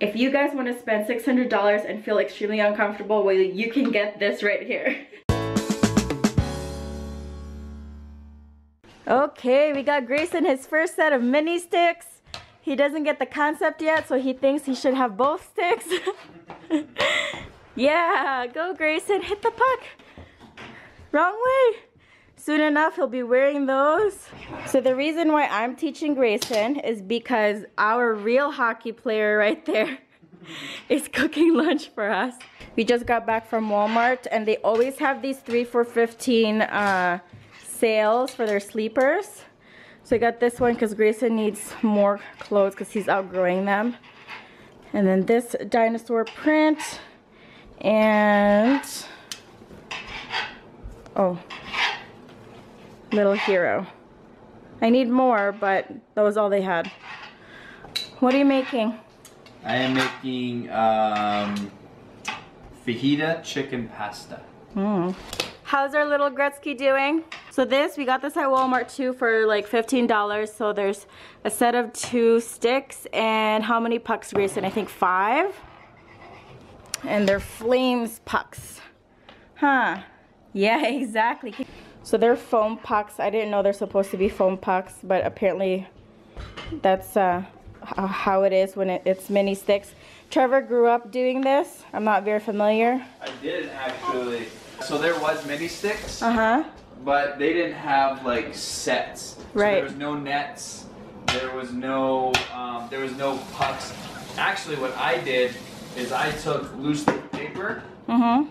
If you guys want to spend $600 and feel extremely uncomfortable, well, you can get this right here. Okay, we got Grayson his first set of mini sticks. He doesn't get the concept yet, so he thinks he should have both sticks. Yeah, go Grayson, hit the puck. Wrong way. Soon enough, he'll be wearing those. So the reason why I'm teaching Grayson is because our real hockey player right there is cooking lunch for us. We just got back from Walmart, and they always have these 3 for $15 sales for their sleepers. So I got this one because Grayson needs more clothes because he's outgrowing them. And then this dinosaur print. And oh, Little Hero. I need more, but that was all they had. What are you making? I am making fajita chicken pasta. How's our little Gretzky doing? So this, we got this at Walmart too for like $15. So there's a set of 2 sticks, and how many pucks, Grayson? I think 5. And they're flames pucks. Huh. Yeah, exactly. So they're foam pucks. I didn't know they're supposed to be foam pucks, but apparently that's how it is when it's mini sticks. Trevor grew up doing this. I'm not very familiar. I did actually. So there was mini sticks, but they didn't have like sets. So right. There was no nets. There was no pucks. Actually, what I did is I took loose leaf paper and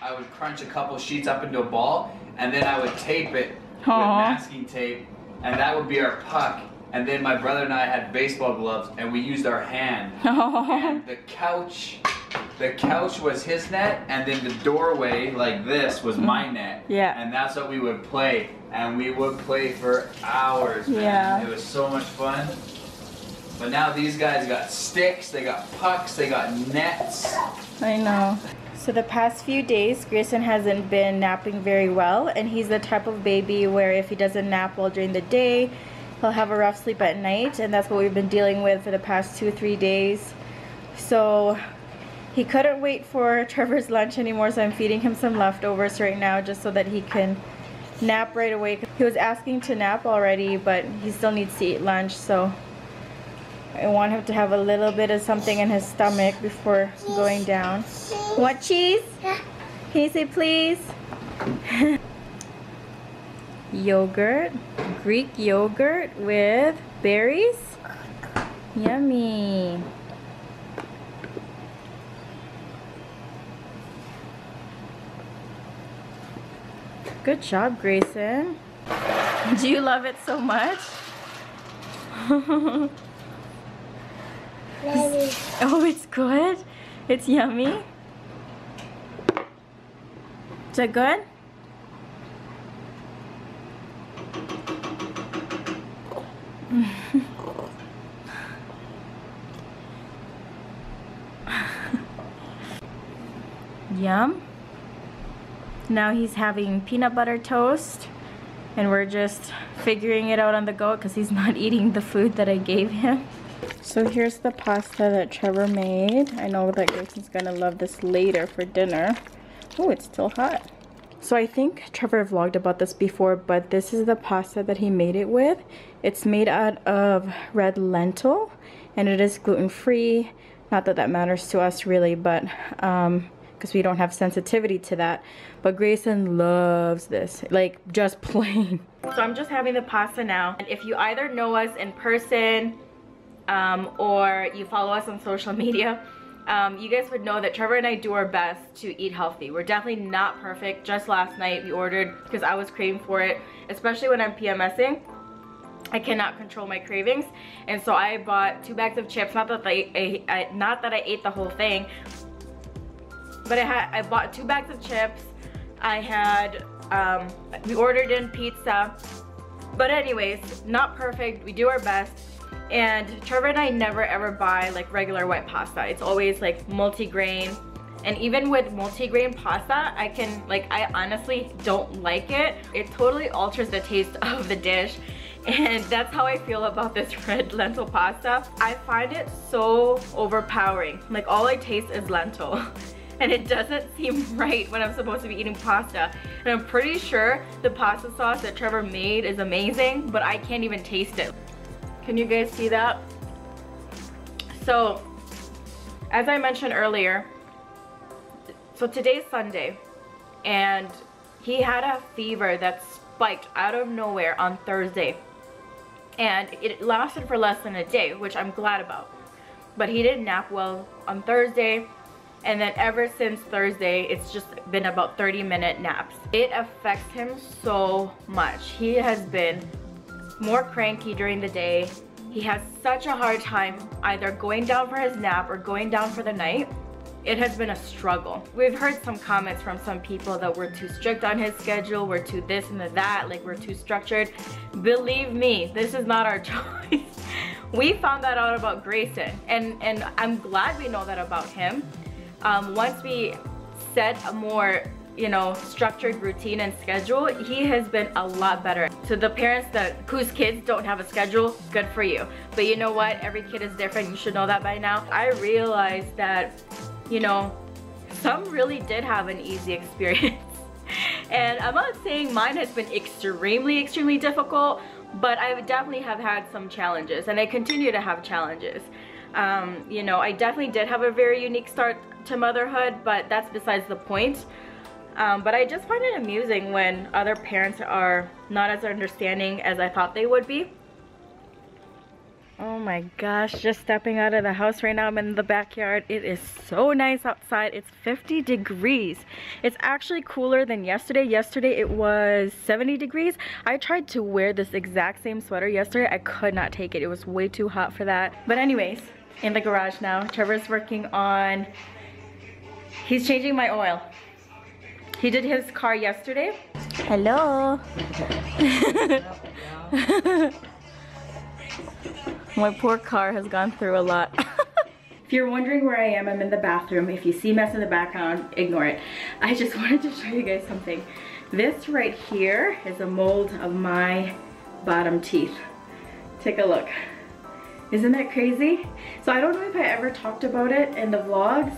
I would crunch a couple sheets up into a ball, and then I would tape it with masking tape, and that would be our puck. And then my brother and I had baseball gloves, and we used our hand. And the couch was his net, and then the doorway like this was my net. Yeah. And that's what we would play, and we would play for hours, man. Yeah. It was so much fun. But now these guys got sticks, they got pucks, they got nets. I know. So the past few days, Grayson hasn't been napping very well, and he's the type of baby where if he doesn't nap well during the day, he'll have a rough sleep at night, and that's what we've been dealing with for the past 2 or 3 days. So he couldn't wait for Trevor's lunch anymore, so I'm feeding him some leftovers right now just so that he can nap right away. He was asking to nap already, but he still needs to eat lunch, so I want him to have a little bit of something in his stomach before going down. What, cheese? Can you say please? Yogurt, Greek yogurt with berries. Yummy. Good job, Grayson. Do you love it so much? Oh, it's good? It's yummy? Is that good? Yum. Now he's having peanut butter toast, and we're just figuring it out on the go because he's not eating the food that I gave him. So here's the pasta that Trevor made. I know that Grayson's gonna love this later for dinner. Oh, it's still hot. So I think Trevor vlogged about this before, but this is the pasta that he made it with. It's made out of red lentil, and it is gluten-free. Not that that matters to us really, but because we don't have sensitivity to that. But Grayson loves this, like just plain. So I'm just having the pasta now. And if you either know us in person or you follow us on social media, you guys would know that Trevor and I do our best to eat healthy. We're definitely not perfect. Just last night we ordered, because I was craving for it, especially when I'm PMSing. I cannot control my cravings, and so I bought 2 bags of chips. Not that I ate the whole thing, but I bought 2 bags of chips. I had we ordered in pizza, but anyways, not perfect. We do our best. And Trevor and I never ever buy like regular white pasta. It's always like multigrain. And even with multigrain pasta, I honestly don't like it. It totally alters the taste of the dish. And that's how I feel about this red lentil pasta. I find it so overpowering. Like all I taste is lentil. And it doesn't seem right when I'm supposed to be eating pasta. And I'm pretty sure the pasta sauce that Trevor made is amazing, but I can't even taste it. Can you guys see that? So, as I mentioned earlier, so today's Sunday, and he had a fever that spiked out of nowhere on Thursday. And it lasted for less than a day, which I'm glad about. But he didn't nap well on Thursday, and then ever since Thursday, it's just been about 30-minute naps. It affects him so much. He has been more cranky during the day. He has such a hard time either going down for his nap or going down for the night. It has been a struggle. We've heard some comments from some people that we're too strict on his schedule, we're too this and that, like we're too structured. Believe me, this is not our choice. We found that out about Grayson, and I'm glad we know that about him. Once we set a more, you know, structured routine and schedule, he has been a lot better. So the parents whose kids don't have a schedule, good for you. But you know what? Every kid is different. You should know that by now. I realized that, you know, some really did have an easy experience. And I'm not saying mine has been extremely difficult, but I definitely have had some challenges, and I continue to have challenges. You know, I definitely did have a very unique start to motherhood, but that's besides the point. But I just find it amusing when other parents are not as understanding as I thought they would be. Oh my gosh, just stepping out of the house right now. I'm in the backyard. It is so nice outside. It's 50 degrees. It's actually cooler than yesterday. Yesterday it was 70 degrees. I tried to wear this exact same sweater yesterday. I could not take it. It was way too hot for that. But anyways, in the garage now. Trevor's working on, he's changing my oil. He did his car yesterday. Hello. My poor car has gone through a lot. If you're wondering where I am, I'm in the bathroom. If you see mess in the background, ignore it. I just wanted to show you guys something. This right here is a mold of my bottom teeth. Take a look. Isn't that crazy? So I don't know if I ever talked about it in the vlogs,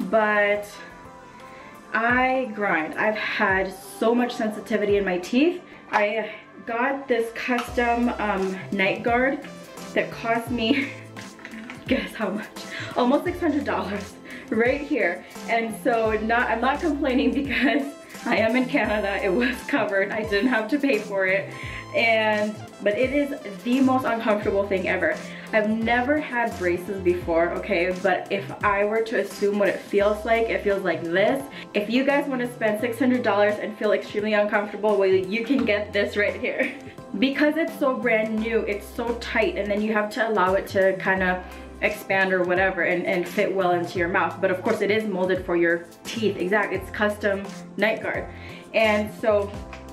but I grind. I've had so much sensitivity in my teeth. I got this custom night guard that cost me, guess how much? Almost $600 right here. And so I'm not complaining because I am in Canada. It was covered. I didn't have to pay for it. But it is the most uncomfortable thing ever. I've never had braces before, okay? But if I were to assume what it feels like this. If you guys want to spend $600 and feel extremely uncomfortable, well, you can get this right here. Because it's so brand new, it's so tight, and then you have to allow it to kind of expand or whatever and fit well into your mouth. But of course it is molded for your teeth. Exactly, it's custom night guard. And so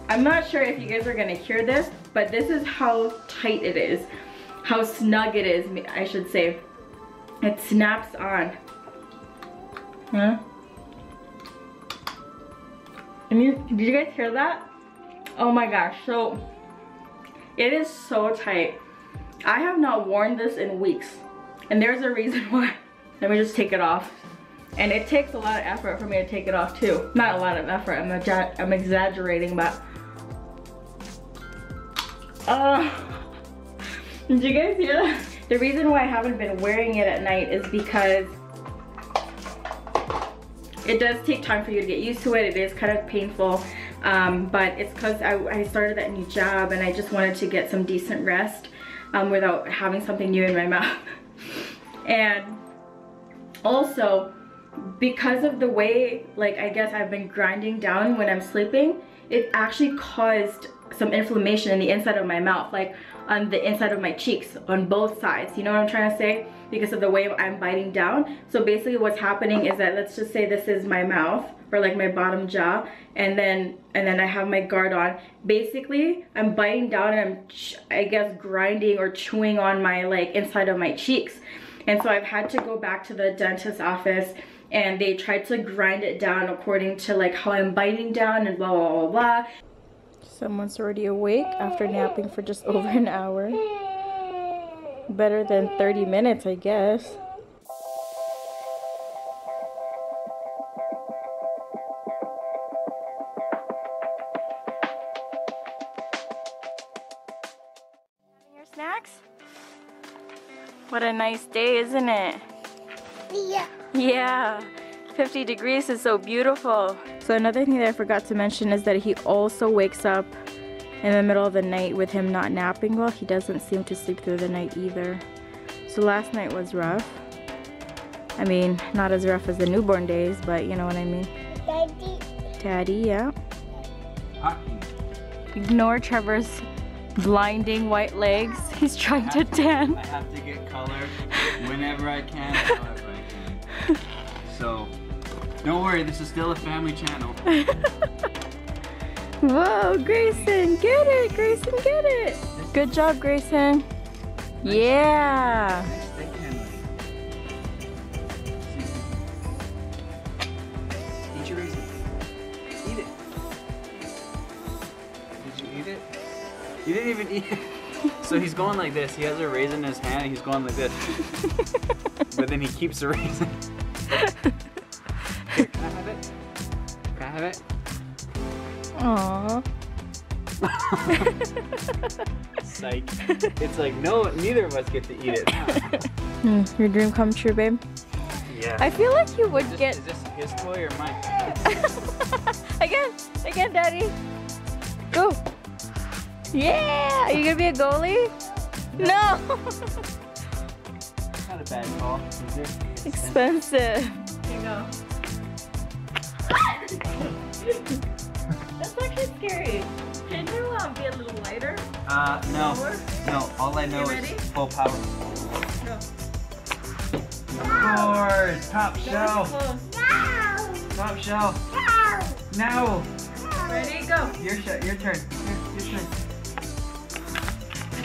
I'm not sure if you guys are gonna hear this, but this is how tight it is, how snug it is, I should say. It snaps on. Huh? And did you guys hear that? Oh my gosh, so it is so tight. I have not worn this in weeks, and there's a reason why. Let me just take it off. And it takes a lot of effort for me to take it off too. Not a lot of effort, I'm exaggerating, but did you guys hear that? The reason why I haven't been wearing it at night is because it does take time for you to get used to it. It is kind of painful, but it's because I started that new job and I just wanted to get some decent rest without having something new in my mouth. And also, because of the way, like, I guess I've been grinding down when I'm sleeping, it actually caused some inflammation in the inside of my mouth, like on the inside of my cheeks, on both sides. You know what I'm trying to say? Because of the way I'm biting down. So basically what's happening is that, let's just say this is my mouth, or like my bottom jaw, and then I have my guard on. Basically, I'm biting down and I'm, I guess, grinding or chewing on my, like, inside of my cheeks. And so I've had to go back to the dentist's office, and they tried to grind it down according to like how I'm biting down and blah blah blah blah. Someone's already awake after napping for just over an hour. Better than 30 minutes, I guess. Your snacks? What a nice day, isn't it? Yeah. Yeah. 50 degrees is so beautiful. So another thing that I forgot to mention is that he also wakes up in the middle of the night with him not napping well. He doesn't seem to sleep through the night either. So last night was rough. I mean, not as rough as the newborn days, but you know what I mean. Daddy. Daddy, yeah. Ignore Trevor's blinding white legs. He's trying to tan. I have to get color whenever I can, however I can. So, don't worry, this is still a family channel. Whoa, Grayson, get it! Grayson, get it! Good job, Grayson. Yeah. Eat your raisin. Eat it. Did you eat it? You didn't even eat it. So he's going like this. He has a raisin in his hand and he's going like this. But then he keeps the raisin. Here, can I have it? Can I have it? Aww. Psych. It's like, no, neither of us get to eat it. Your dream come true, babe. Yeah. I feel like you would get. Is this his toy or mine? Again, Daddy. Go. Yeah. Are you gonna be a goalie? No. Not a bad call, is it? Expensive. Here you go. That's actually scary. Can you be a little lighter? No. No, all I know You is ready? full power. No. Score! Top shelf! No. Top shelf! No. No! Ready? Go. Your turn. Your turn.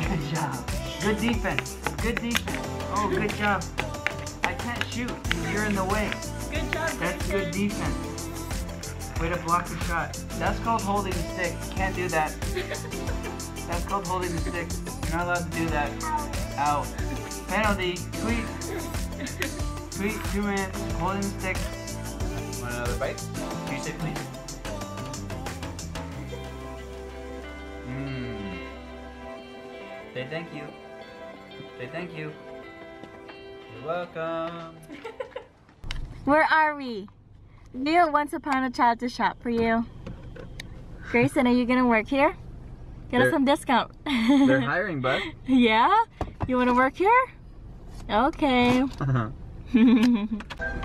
Good job. Good defense. Good defense. Oh, good job. I can't shoot. You're in the way. Good job. That's good defense. Way to block the shot. That's called holding the stick. You can't do that. That's called holding the stick. You're not allowed to do that. Out. Penalty. Tweet. Tweet. 2 minutes. Holding the stick. Want another bite? Can you say please? Say thank you. Say thank you. You're welcome. Where are we? Neil Once Upon a Child to shop for you. Grayson, are you gonna work here? Get us some discount. They're hiring, bud. Yeah? You wanna work here? Okay.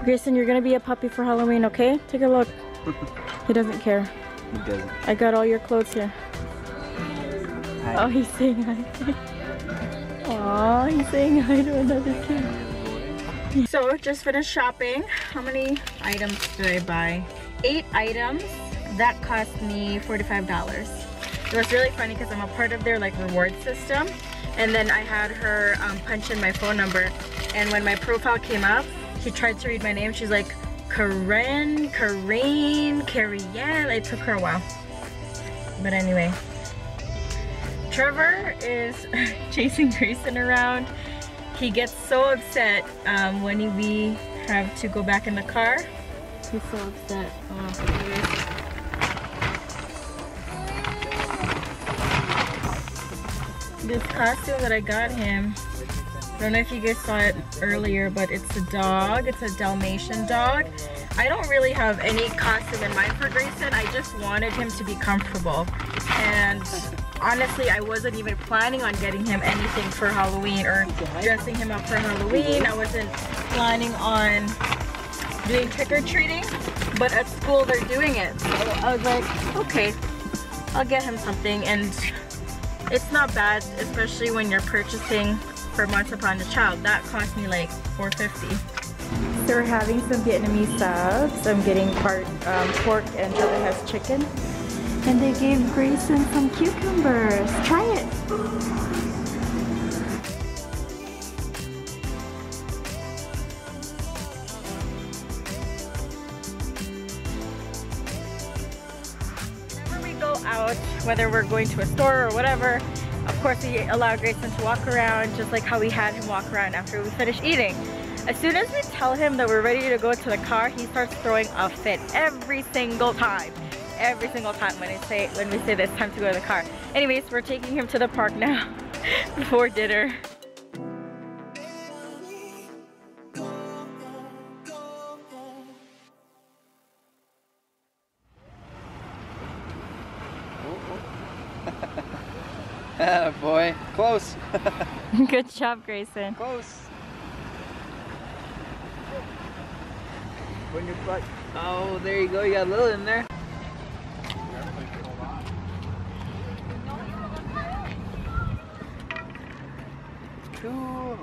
Grayson, you're gonna be a puppy for Halloween, okay? Take a look. He doesn't care. He doesn't. I got all your clothes here. Hi. Oh, he's saying hi. Aw, he's saying hi to another kid. So, just finished shopping. How many items did I buy? 8 items. That cost me $45. It was really funny because I'm a part of their like reward system. And then I had her punch in my phone number. And when my profile came up, she tried to read my name. She's like, Karen, Carrielle. It took her a while. But anyway. Trevor is chasing Grayson around. He gets so upset when we have to go back in the car. He's so upset. Oh, this costume that I got him, I don't know if you guys saw it earlier, but it's a dog. It's a Dalmatian dog. I don't really have any costume in mind for Grayson. I just wanted him to be comfortable. And honestly, I wasn't even planning on getting him anything for Halloween or dressing him up for Halloween. I wasn't planning on doing trick-or-treating, but at school they're doing it. So I was like, okay, I'll get him something. And it's not bad, especially when you're purchasing for Once Upon a Child. That cost me like $4.50. So we're having some Vietnamese subs. I'm getting part pork and Trevor has chicken. And they gave Grayson some cucumbers. Try it. Whenever we go out, whether we're going to a store or whatever, of course we allow Grayson to walk around just like how we had him walk around after we finished eating. As soon as we tell him that we're ready to go to the car, he starts throwing a fit every single time. Every single time when we say that it's time to go to the car. Anyways, we're taking him to the park now before dinner. Boy, close. Good job, Grayson. Close. Put your butt. Oh, there you go. You got a little in there. Cool.